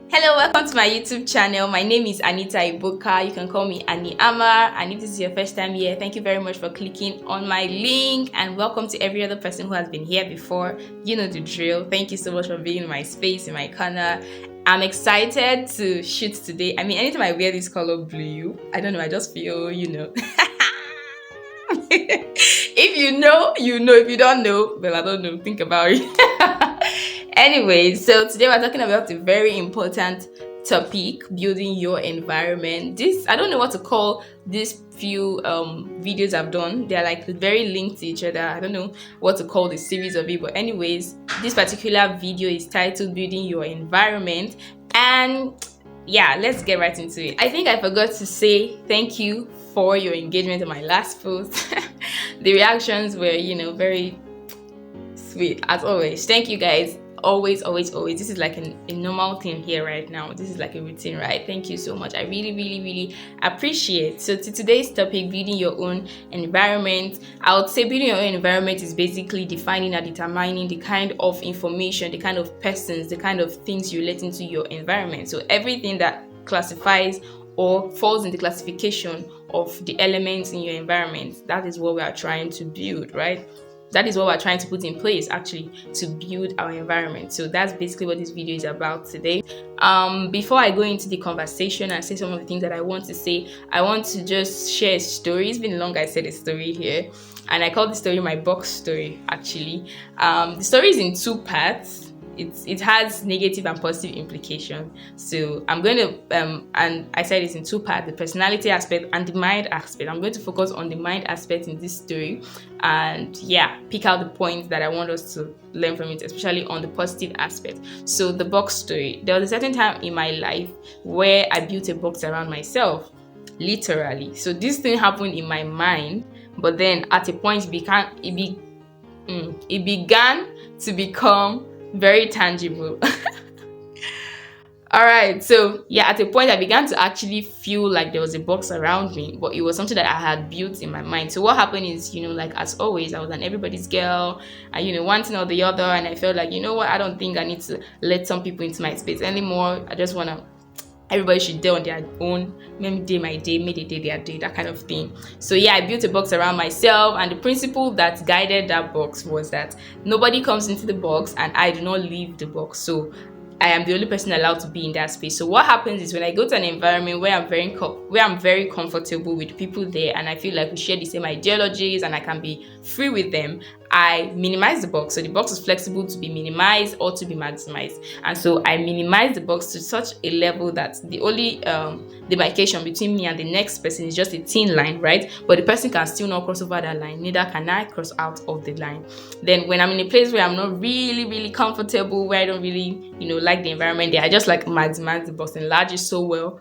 Hello, welcome to my YouTube channel. My name is Anita Ibuka. You can call me Annie Amar. And if this is your first time here, thank you very much for clicking on my link. And welcome to every other person who has been here before. You know the drill. Thank you so much for being in my space, in my corner. I'm excited to shoot today. I mean, anytime I wear this color blue, I don't know, I just feel, If you know, you know. If you don't know, well, I don't know. Think about it. Anyway, so today we're talking about a very important topic: building your environment. I don't know what to call these few videos I've done. They're like very linked to each other. I don't know what to call the series of it, but anyways, this particular video is titled "Building Your Environment." And yeah, let's get right into it. I think I forgot to say thank you for your engagement on my last post. The reactions were, very sweet as always. Thank you guys. Always. This is like a normal thing here right now. This is like a routine, right? Thank you so much. I really appreciate. So to today's topic, building your own environment, I would say building your own environment is basically defining and determining the kind of information, the kind of persons, the kind of things you let into your environment. So everything that classifies or falls in the classification of the elements in your environment, that is what we are trying to build, right? That is what we're trying to put in place actually to build our environment. So that's basically what this video is about today. Before I go into the conversation and say some of the things that I want to say, I want to just share a story. It's been long I said a story here, and I call the story my box story actually. The story is in two parts. It has negative and positive implication. So I'm going to and I said it's in two parts: the personality aspect and the mind aspect. I'm going to focus on the mind aspect in this story, and pick out the points that I want us to learn from it, especially on the positive aspect. So the box story. There was a certain time in my life where I built a box around myself, literally. So this thing happened in my mind, but then at a point it began to become very tangible. All right, so at a point I began to actually feel like there was a box around me, but it was something that I had built in my mind. So what happened is, like as always, I was an everybody's girl, and one thing or the other, and I felt like, I don't think I need to let some people into my space anymore. I just want to, everybody should do on their own. Maybe day my day, maybe they day their day, that kind of thing. So I built a box around myself, and the principle that guided that box was that nobody comes into the box and I do not leave the box. So I am the only person allowed to be in that space. So what happens is when I go to an environment where I'm very comfortable with people there, and I feel like we share the same ideologies and I can be free with them, I minimize the box. So the box is flexible to be minimized or to be maximized. And so I minimize the box to such a level that the only demarcation between me and the next person is just a thin line, right? But the person can still not cross over that line, neither can I cross out of the line. Then when I'm in a place where I'm not really comfortable, where I don't really, like the environment there, I just like maximize the box, enlarge it so well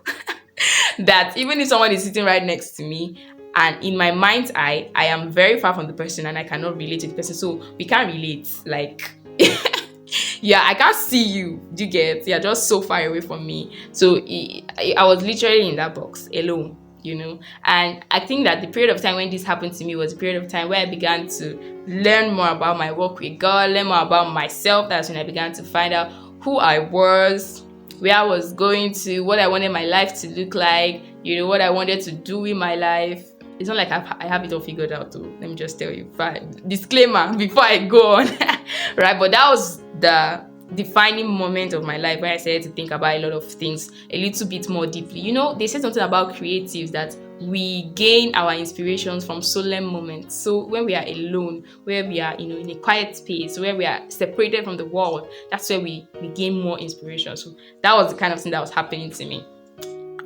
that even if someone is sitting right next to me, and in my mind's eye, I am very far from the person and I cannot relate to the person. So we can't relate. Like, I can't see you. Do you get? You're just so far away from me. So I was literally in that box alone, And I think that the period of time when this happened to me was a period of time where I began to learn more about my work with God, learn more about myself. That's when I began to find out who I was, where I was going to, what I wanted my life to look like, what I wanted to do in my life. It's not like I have it all figured out, too. Let me just tell you. Disclaimer before I go on. Right? But that was the defining moment of my life where I started to think about a lot of things a little bit more deeply. They said something about creatives that we gain our inspirations from solemn moments. So when we are alone, where we are, in a quiet space, where we are separated from the world, that's where we gain more inspiration. So that was the kind of thing that was happening to me.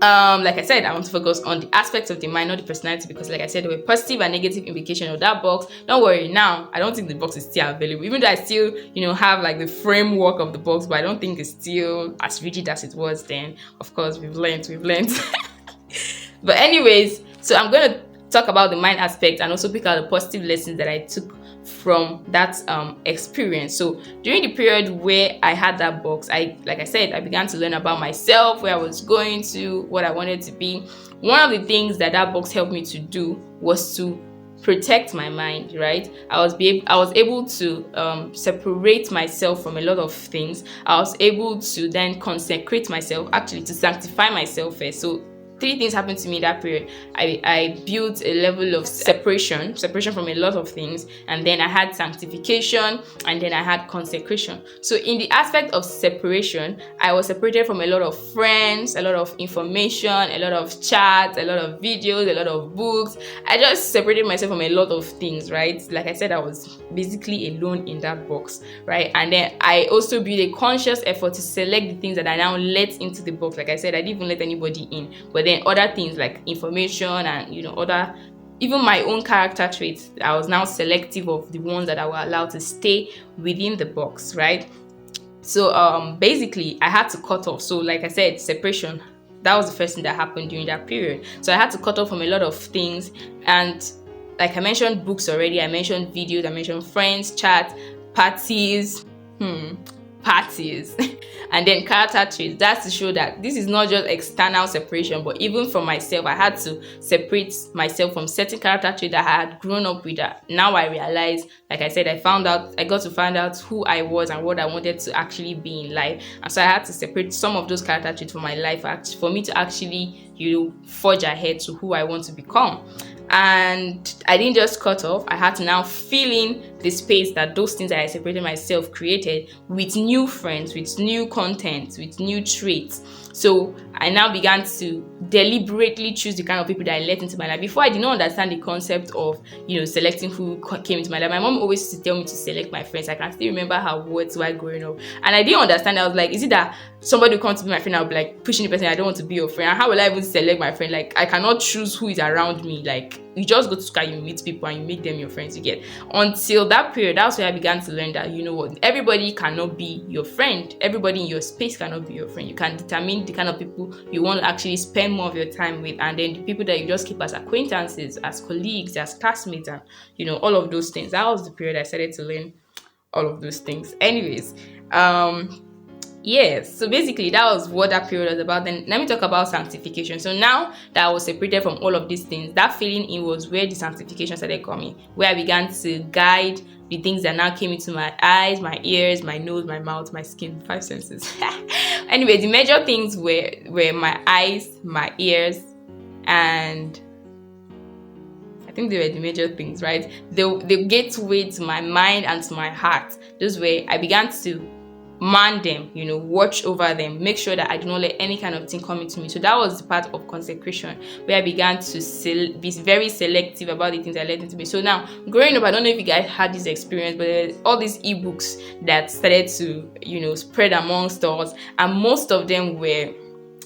Like I said, I want to focus on the aspects of the mind, not the personality, because like I said, there were positive and negative implications of that box. Don't worry, now I don't think the box is still available, even though I still have like the framework of the box, but I don't think it's still as rigid as it was then. Of course, we've learned but anyways, so I'm going to talk about the mind aspect and also pick out the positive lessons that I took from that experience. So during the period where I had that box, like I said, I began to learn about myself, where I was going to, what I wanted to be. One of the things that box helped me to do was to protect my mind, right? I was able to separate myself from a lot of things. I was able to then consecrate myself, actually to sanctify myself first. So three things happened to me that period. I built a level of separation from a lot of things, and then I had sanctification, and then I had consecration. So in the aspect of separation, I was separated from a lot of friends, a lot of information, a lot of chats, a lot of videos, a lot of books. I just separated myself from a lot of things, right? Like I said, I was basically alone in that box, right? And then I also built a conscious effort to select the things that I now let into the box. Like I said, I didn't even let anybody in, but then other things like information and other, even my own character traits, I was now selective of the ones that I were allowed to stay within the box, right? So basically I had to cut off. So like I said, separation, that was the first thing that happened during that period. So I had to cut off from a lot of things, and like I mentioned books already, I mentioned videos, I mentioned friends, chat, parties, parties and then character traits. That's to show that this is not just external separation, but even from myself, I had to separate myself from certain character traits that I had grown up with. That now I realize, like I said, I got to find out who I was and what I wanted to actually be in life. And so I had to separate some of those character traits from my life for me to actually forge ahead to who I want to become. And I didn't just cut off. I had to now fill in the space that those things that I separated myself created with new friends, with new content, with new traits. So I now began to deliberately choose the kind of people that I let into my life. Before, I did not understand the concept of selecting who came into my life. My mom always used to tell me to select my friends. I can still remember her words while growing up, and I didn't understand. I was like, is it that somebody will come to be my friend, I'll be like pushing the person, I don't want to be your friend? And how will I even select my friend? Like, I cannot choose who is around me. Like, you just go to school, you meet people and you make them your friends. You get, until that period, that's where I began to learn that everybody cannot be your friend. Everybody in your space cannot be your friend. You can determine the kind of people you want to actually spend more of your time with, and then the people that you just keep as acquaintances, as colleagues, as classmates, and all of those things. That was the period I started to learn all of those things. Anyways, yes, so basically that was what that period was about. Then let me talk about sanctification. So now that I was separated from all of these things, that feeling, it was where the sanctification started coming, where I began to guide the things that now came into my eyes, my ears, my nose, my mouth, my skin, 5 senses. Anyway, the major things were my eyes, my ears, and I think they were the major things, right? The gateway to my mind and to my heart. Those way I began to man them, watch over them, make sure that I do not let any kind of thing come into me. So that was the part of consecration, where I began to be very selective about the things I let into me. So now, growing up, I don't know if you guys had this experience, but there's all these ebooks that started to, spread amongst us, and most of them were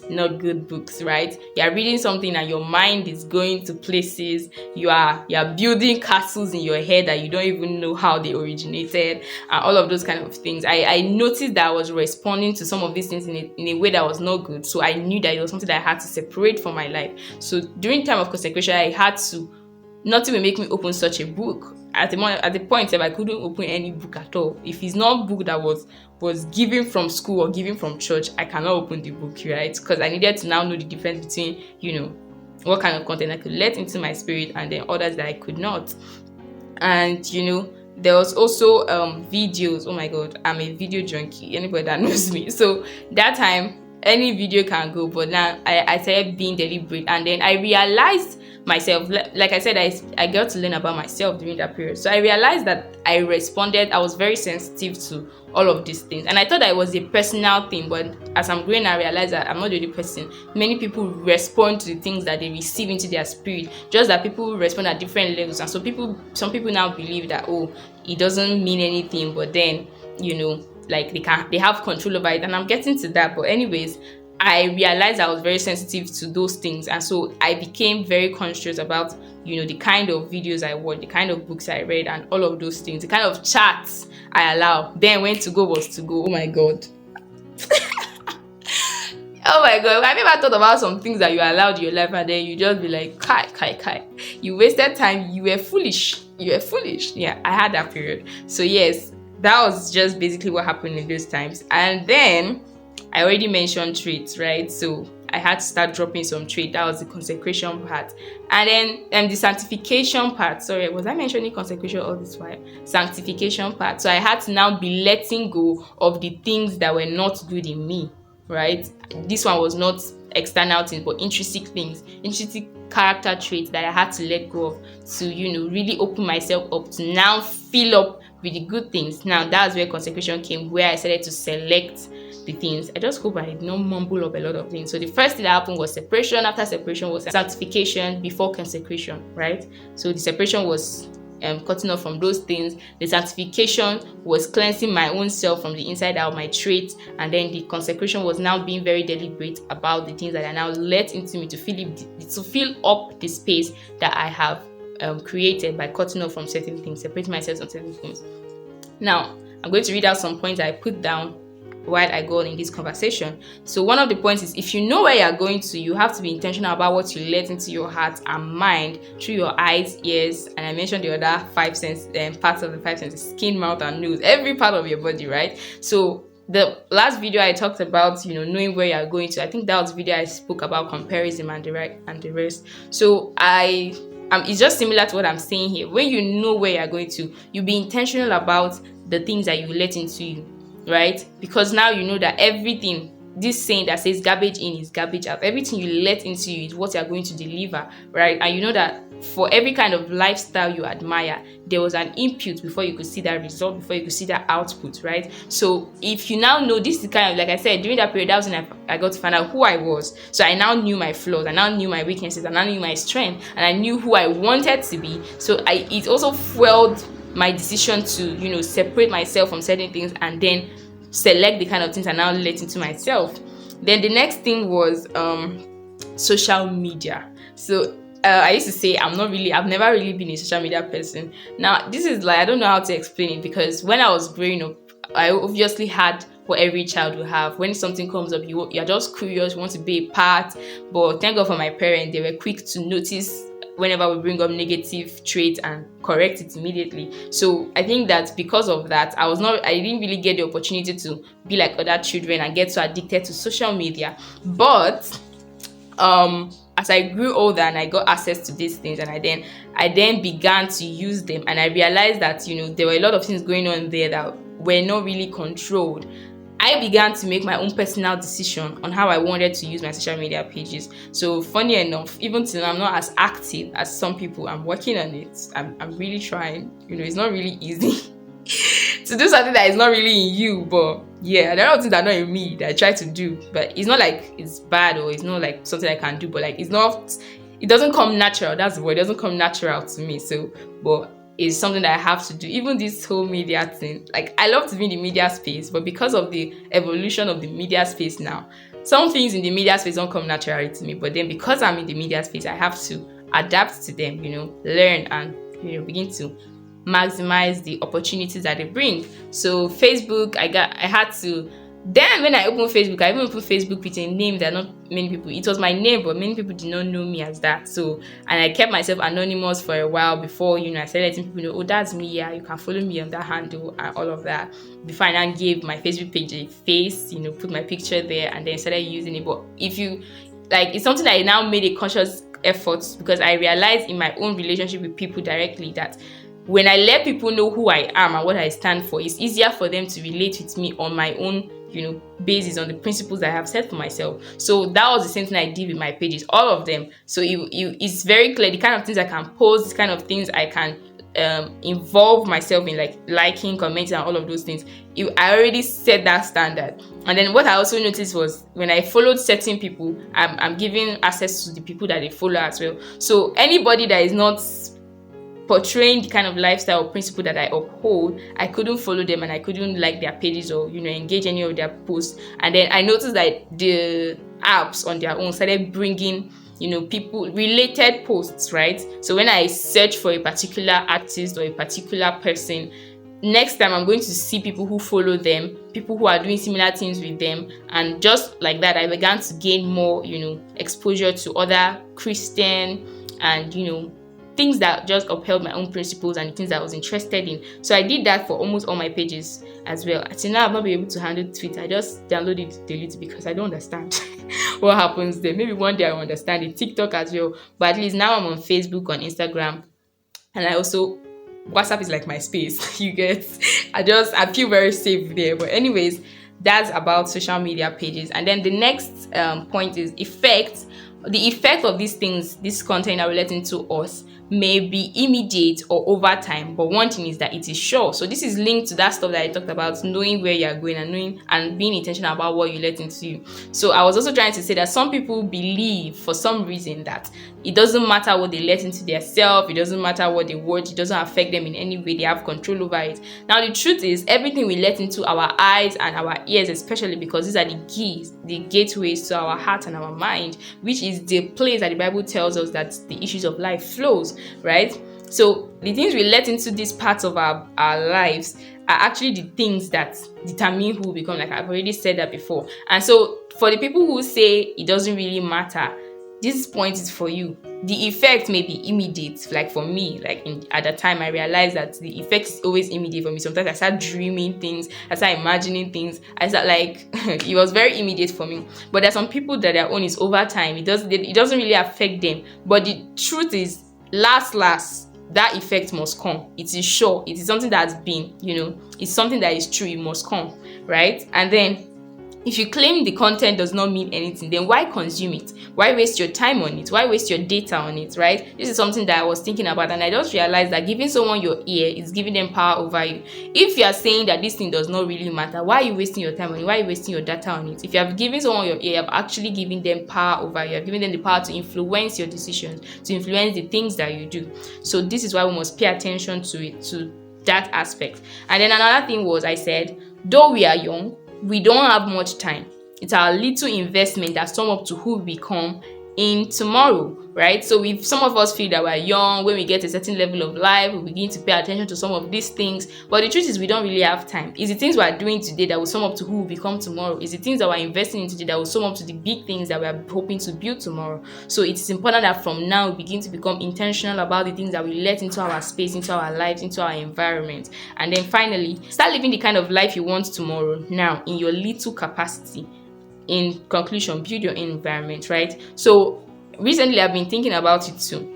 not good books, right? You're reading something and your mind is going to places. You're building castles in your head that you don't even know how they originated, and all of those kind of things. I noticed that I was responding to some of these things in a way that was not good. So I knew that it was something that I had to separate from my life. So during time of consecration, I had to, nothing will make me open such a book. At the point I couldn't open any book at all. If it's not book that was given from school or given from church, I cannot open the book, right? Because I needed to now know the difference between, what kind of content I could let into my spirit and then others that I could not. And, there was also videos. Oh my God, I'm a video junkie. Anybody that knows me. So that time, any video can go, but now I started being deliberate, and then I realized myself, like I said, I got to learn about myself during that period. So I realized that I was very sensitive to all of these things, and I thought that it was a personal thing, but as I'm growing, I realized that I'm not the only person. Many people respond to the things that they receive into their spirit, just that people respond at different levels. And so some people now believe that, it doesn't mean anything, but then like they have control over it, and I'm getting to that. But anyways, I realized I was very sensitive to those things, and so I became very conscious about the kind of videos I watched, the kind of books I read, and all of those things, the kind of chats I allow. Then when to go was to go. Oh my God. Oh my God, have you ever thought about some things that you allowed in your life and then you just be like, kai, you wasted time, you were foolish. Yeah, I had that period. So yes, that was just basically what happened in those times. And then I already mentioned traits, right? So I had to start dropping some trade. That was the consecration part. And then the sanctification part. Sorry, was I mentioning consecration all this while? Sanctification part. So I had to now be letting go of the things that were not good in me, right? This one was not external things, but intrinsic things, intrinsic character traits that I had to let go of to, really open myself up to now fill up with the good things. Now that's where consecration came, where I started to select the things. I just hope I did not mumble up a lot of things. So the first thing that happened was separation. After separation was sanctification before consecration, right? So the separation was cutting off from those things. The sanctification was cleansing my own self from the inside out, my traits, and then the consecration was now being very deliberate about the things that are now let into me to fill up the space that I have created by cutting off from certain things, separating myself from certain things. Now, I'm going to read out some points I put down while I go on in this conversation. So one of the points is, if you know where you're going to, you have to be intentional about what you let into your heart and mind through your eyes, ears, and I mentioned the other five senses, parts of the five senses: skin, mouth, and nose, every part of your body, right? So the last video I talked about, knowing where you're going to, I think that was the video I spoke about comparison and the rest. So it's just similar to what I'm saying here. When you know where you're going to, you be intentional about the things that you let into you, right? Because now you know that everything, this saying that says garbage in is garbage out, everything you let into you is what you're going to deliver, right? And you know that for every kind of lifestyle you admire, there was an input before you could see that result, before you could see that output, right? So if you now know, this is kind of, like I said, during that period, that was when I got to find out who I was. So I now knew my flaws, I now knew my weaknesses, I now knew my strength, and I knew who I wanted to be. So it also fueled my decision to, separate myself from certain things and then select the kind of things I now let into myself. Then the next thing was social media. So I used to say I've never really been a social media person. Now this is like, I don't know how to explain it, because when I was growing up, I obviously had what every child will have. When something comes up, you're just curious, you want to be a part. But thank God for my parents, they were quick to notice whenever we bring up negative traits and correct it immediately. So I think that because of that, I didn't really get the opportunity to be like other children and get so addicted to social media. But as I grew older and I got access to these things, and I then began to use them, and I realized that there were a lot of things going on there that were not really controlled. I began to make my own personal decision on how I wanted to use my social media pages. So funny enough, even till now, I'm not as active as some people. I'm working on it. I'm really trying. It's not really easy to do something that is not really in you, but yeah, there are things that are not in me that I try to do. But it's not like it's bad, or it's not like something I can do, but like it doesn't come natural. That's the word. It doesn't come natural to me. So, but it's something that I have to do. Even this whole media thing, like I love to be in the media space, but because of the evolution of the media space now, some things in the media space don't come naturally to me. But then because I'm in the media space, I have to adapt to them, learn and begin to maximize the opportunities that they bring. So Facebook, I had to. Then when I opened Facebook, I even opened Facebook with a name that not many people, it was my name, but many people did not know me as that. So, and I kept myself anonymous for a while before, I started letting people know, oh, that's me, yeah, you can follow me on that handle and all of that. Before I now gave my Facebook page a face, put my picture there and then started using it. But it's something that I now made a conscious effort, because I realized in my own relationship with people directly that when I let people know who I am and what I stand for, it's easier for them to relate with me on my own basis, on the principles that I have set for myself. So that was the same thing I did with my pages, all of them. So it's very clear the kind of things I can post, the kind of things I can involve myself in, like liking, commenting, and all of those things. I already set that standard. And then what I also noticed was when I followed certain people, I'm giving access to the people that they follow as well. So anybody that is not portraying the kind of lifestyle or principle that I uphold, I couldn't follow them and I couldn't like their pages or engage any of their posts. And then I noticed that the apps on their own started bringing people related posts, right? So when I search for a particular artist or a particular person, next time I'm going to see people who follow them, people who are doing similar things with them, and just like that I began to gain more exposure to other Christian and things that just upheld my own principles and the things that I was interested in. So I did that for almost all my pages as well. Until now, I've not been able to handle Twitter. I just download it, delete it because I don't understand. what happens there. Maybe one day I understand it. TikTok as well. But at least now I'm on Facebook, on Instagram, and I also WhatsApp is like my space. You get, I feel very safe there. But anyways, that's about social media pages. And then the next point is effect. The effect of these things, this content are relating to us, may be immediate or over time, but one thing is that it is sure. So this is linked to that stuff that I talked about, knowing where you are going and knowing and being intentional about what you let into you. So I was also trying to say that some people believe for some reason that it doesn't matter what they let into their self, it doesn't matter what they watch, it doesn't affect them in any way, they have control over it. Now the truth is, everything we let into our eyes and our ears, especially because these are the keys, the gateways to our heart and our mind, which is the place that the Bible tells us that the issues of life flows, right? So the things we let into these parts of our lives are actually the things that determine who we become, like I've already said that before. And so for the people who say it doesn't really matter, this point is for you. The effect may be immediate, like for me, at that time I realized that the effect is always immediate for me. Sometimes I start dreaming things, I start imagining things, I start it was very immediate for me. But there's some people that their own is over time. It doesn't really affect them. But the truth is, last that effect must come. It is sure. It is something that's been, it's something that is true. It must come, right? And then if you claim the content does not mean anything, then why consume it? Why waste your time on it? Why waste your data on it, right? This is something that I was thinking about, and I just realized that giving someone your ear is giving them power over you. If you are saying that this thing does not really matter, why are you wasting your time on it? Why are you wasting your data on it? If you have given someone your ear, you have actually given them power over you. You have given them the power to influence your decisions, to influence the things that you do. So this is why we must pay attention to it, to that aspect. And then another thing was, I said, though we are young, we don't have much time. It's our little investment that sum up to who we become in tomorrow, right? So if some of us feel that we're young, when we get a certain level of life, we begin to pay attention to some of these things. But the truth is, we don't really have time. It's the things we're doing today that will sum up to who we become tomorrow. It's the things that we're investing in today that will sum up to the big things that we're hoping to build tomorrow. So it is important that from now we begin to become intentional about the things that we let into our space, into our lives, into our environment. And then finally, start living the kind of life you want tomorrow now in your little capacity. In conclusion, build your environment, right? So recently I've been thinking about it too.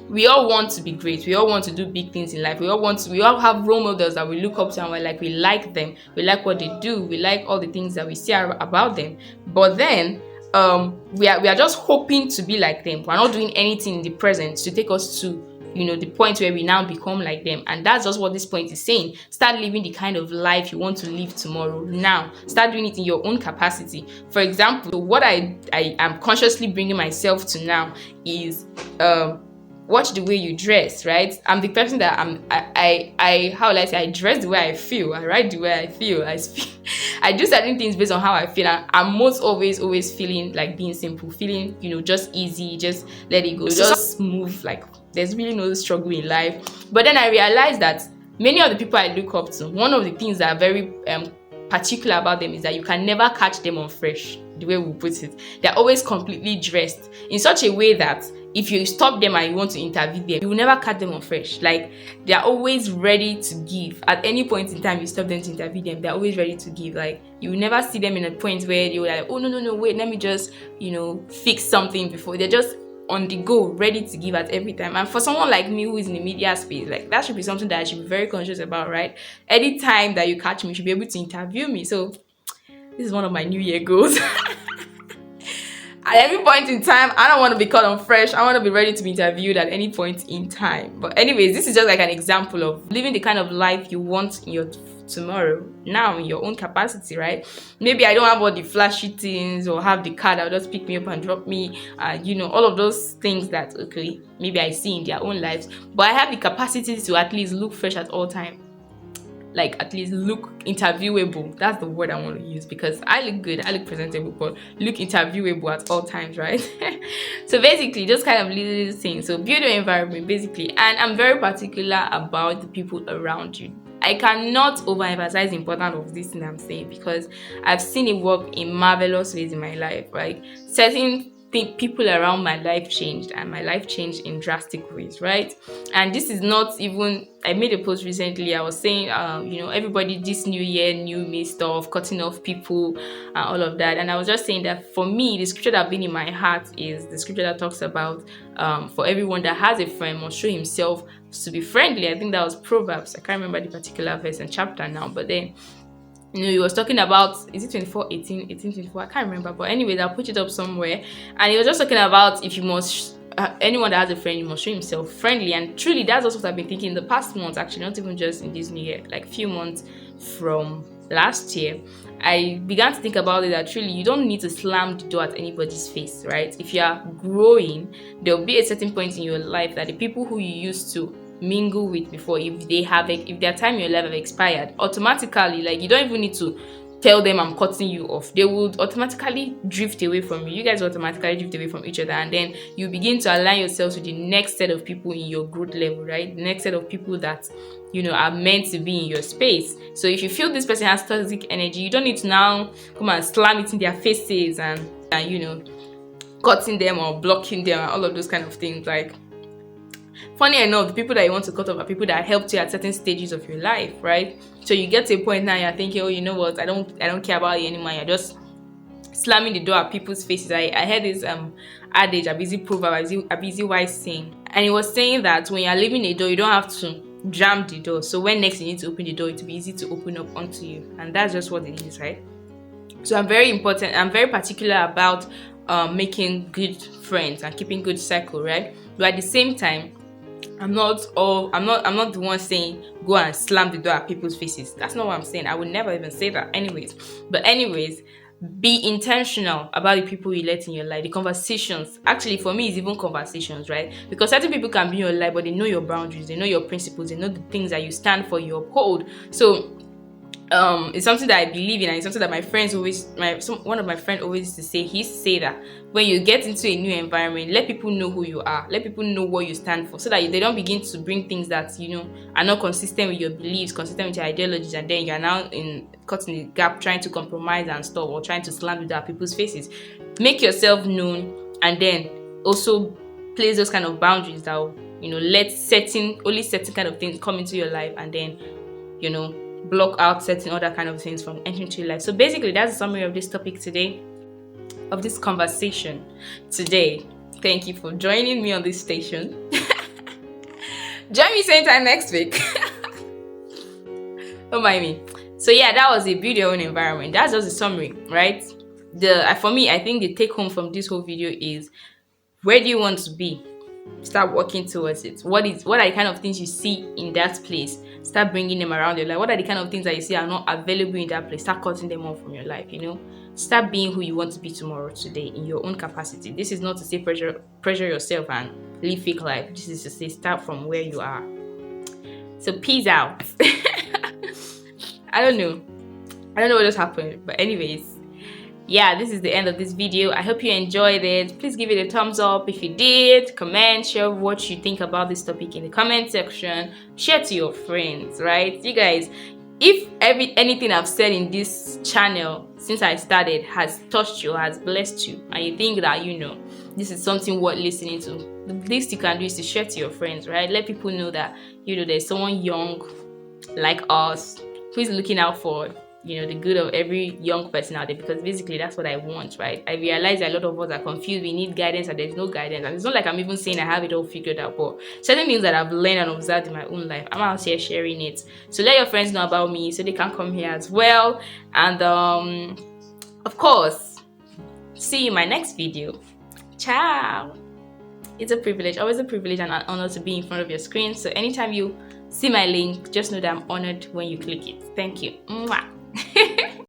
We all want to be great. We all want to do big things in life. We all have role models that we look up to, and we like them. We like what they do. We like all the things that we see about them. But then we are just hoping to be like them. We're not doing anything in the present to take us to the point where we now become like them. And that's just what this point is saying. Start living the kind of life you want to live tomorrow now. Start doing it in your own capacity. For example, what I am consciously bringing myself to now is watch the way you dress, right? I'm the person that I dress the way I feel, I write the way I feel, I do certain things based on how I feel. I'm most always feeling like being simple, feeling just easy, just let it go, just move, like there's really no struggle in life. But then I realized that many of the people I look up to, one of the things that are very particular about them is that you can never catch them on fresh, the way we put it. They're always completely dressed in such a way that if you stop them and you want to interview them, you will never catch them on fresh. Like, they're always ready to give. At any point in time you stop them to interview them, they're always ready to give. Like, you will never see them in a point where you're like, oh no, wait, let me just fix something before. They're just on the go, ready to give at every time. And for someone like me who is in the media space, like, that should be something that I should be very conscious about, right? Any time that you catch me, you should be able to interview me. So this is one of my New Year goals. At every point in time, I don't want to be caught on fresh. I want to be ready to be interviewed at any point in time. But anyways, this is just like an example of living the kind of life you want in your tomorrow now in your own capacity, right? Maybe I don't have all the flashy things or have the car that will just pick me up and drop me, all of those things that, okay, maybe I see in their own lives, but I have the capacity to at least look fresh at all time. Like, at least look interviewable. That's the word I want to use, because I look good, I look presentable, but look interviewable at all times, right? So basically, just kind of little things. So build your environment, basically. And I'm very particular about the people around you. I cannot overemphasize the importance of this thing I'm saying, because I've seen it work in marvelous ways in my life. Like, certain think people around my life changed, and my life changed in drastic ways, right? And this is not even, I made a post recently. I was saying, everybody, this new year, new me stuff, cutting off people and all of that. And I was just saying that for me, the scripture that been in my heart is the scripture that talks about for everyone that has a friend must show himself to be friendly. I think that was Proverbs. I can't remember the particular verse and chapter now, but then he was talking about, is it 24 I can't remember, but anyways, I'll put it up somewhere. And he was just talking about, if you must anyone that has a friend, you must show himself friendly. And truly, that's also what I've been thinking in the past months, actually, not even just in this new year, like few months from last year. I began to think about it, that truly you don't need to slam the door at anybody's face, right? If you are growing, there'll be a certain point in your life that the people who you used to mingle with before, if their time in your life have expired, automatically, like, you don't even need to tell them I'm cutting you off. They would automatically drift away from you. You guys automatically drift away from each other, and then you begin to align yourselves with the next set of people in your growth level, right? The next set of people that are meant to be in your space. So if you feel this person has toxic energy, you don't need to now come and slam it in their faces and cutting them or blocking them and all of those kind of things. Like, funny enough, the people that you want to cut off are people that helped you at certain stages of your life, right? So you get to a point now, you're thinking, oh, you know what, I don't care about you anymore. You're just slamming the door at people's faces. I heard this adage, a busy proverb, a busy wise saying, and it was saying that when you're leaving a door, you don't have to jam the door. So when next you need to open the door, it will be easy to open up onto you, and that's just what it is, right? So I'm very particular about making good friends and keeping good circle, right? But at the same time, I'm not the one saying go and slam the door at people's faces. That's not what I'm saying. I would never even say that anyways. But anyways, be intentional about the people you let in your life, the conversations. Actually, for me, it's even conversations, right? Because certain people can be in your life, but they know your boundaries, they know your principles, they know the things that you stand for, you uphold. So it's something that I believe in, and it's something that one of my friends always used to say. He used to say that when you get into a new environment, let people know who you are, let people know what you stand for, so that they don't begin to bring things that are not consistent with your beliefs, consistent with your ideologies, and then you're now cutting the gap, trying to compromise and stuff, or trying to slam it at people's faces. Make yourself known, and then also place those kind of boundaries that will, let only certain kind of things come into your life, and then block out certain other kind of things from entering into your life. So basically, that's the summary of this topic today, of this conversation today. Thank you for joining me on this station. Join me same time next week. Don't mind me. So yeah, that was a build your own environment. That's just a summary, right? For me, I think the take home from this whole video is, where do you want to be? Start working towards it. What are the kind of things you see in that place? Start bringing them around your life. What are the kind of things that you see are not available in that place? Start cutting them off from your life. Start being who you want to be tomorrow, today, in your own capacity. This is not to say pressure yourself and live fake life. This is to say start from where you are. So peace out. I don't know what just happened, but anyways, yeah, this is the end of this video. I hope you enjoyed it. Please give it a thumbs up if you did. Comment, share what you think about this topic in the comment section. Share to your friends, right? You guys, if anything I've said in this channel since I started has touched you, has blessed you, and you think that this is something worth listening to, the least you can do is to share to your friends, right? Let people know that there's someone young like us who is looking out for the good of every young person out there, because basically that's what I want, right? I realize that a lot of us are confused. We need guidance, and there's no guidance. And it's not like I'm even saying I have it all figured out, but certain things that I've learned and observed in my own life, I'm out here sharing it. So let your friends know about me so they can come here as well. And of course, see you in my next video. Ciao. It's a privilege, always a privilege and an honor to be in front of your screen. So anytime you see my link, just know that I'm honored when you click it. Thank you. Mwah.